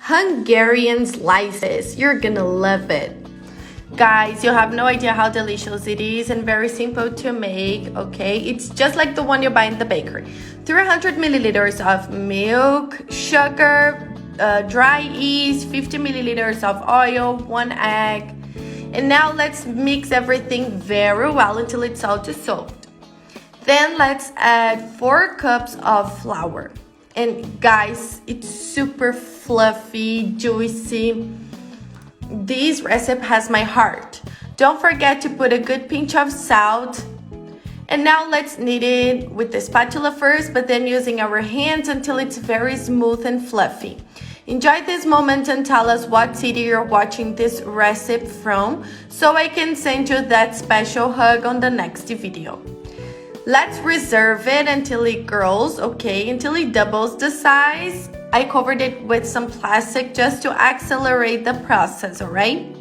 Hungarian Slices. You're gonna love it. Guys, you have no idea how delicious it is and very simple to make, okay? It's just like the one you buy in the bakery. 300 milliliters of milk, sugar, dry yeast, 50 milliliters of oil, 1 egg. And now let's mix everything very well until it's all dissolved. Then let's add 4 cups of flour. And guys, it's super fluffy, juicy. This recipe has my heart. Don't forget to put a good pinch of salt. And now let's knead it with the spatula first, but then using our hands until it's very smooth and fluffy. Enjoy this moment and tell us what city you're watching this recipe from, so I can send you that special hug on the next video. Let's reserve it until it grows, okay, until it doubles the size. I covered it with some plastic just to accelerate the process, alright?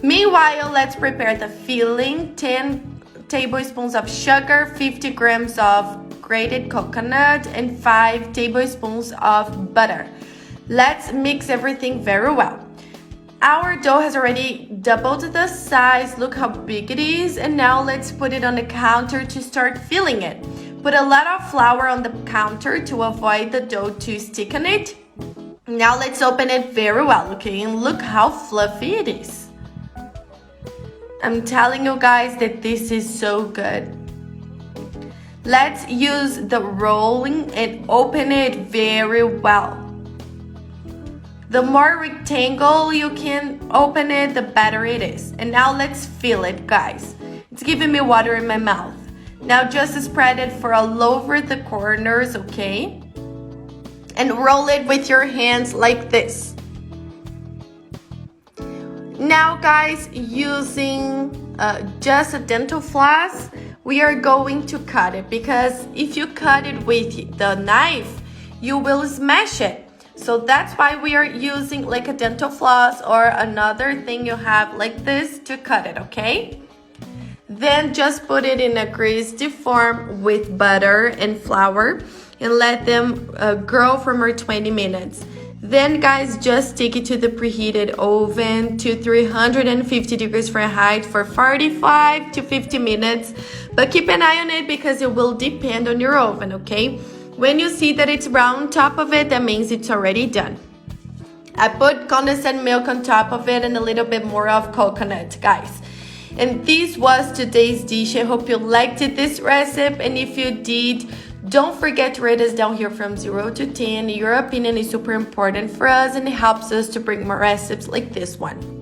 Meanwhile, let's prepare the filling. 10 tablespoons of sugar, 50 grams of grated coconut, and 5 tablespoons of butter. Let's mix everything very well. Our dough has already doubled the size. Look how big it is. And now let's put it on the counter to start filling it. Put a lot of flour on the counter to avoid the dough to stick on it. Now let's open it very well, okay? And look how fluffy it is. I'm telling you guys that this is so good. Let's use the rolling and open it very well. The more rectangle you can open it, the better it is. And now let's fill it, guys. It's giving me water in my mouth. Now just spread it for all over the corners, okay? And roll it with your hands like this. Now guys, using just a dental floss, we are going to cut it, because if you cut it with the knife, you will smash it. So that's why we are using like a dental floss or another thing you have like this to cut it, okay? Then just put it in a greased form with butter and flour and let them grow for more 20 minutes. Then guys, just take it to the preheated oven to 350 degrees Fahrenheit for 45 to 50 minutes. But keep an eye on it because it will depend on your oven, okay? When you see that it's brown on top of it, that means it's already done. I put condensed milk on top of it and a little bit more of coconut, guys. And this was today's dish. I hope you liked this recipe. And if you did, don't forget to rate us down here from 0 to 10. Your opinion is super important for us and it helps us to bring more recipes like this one.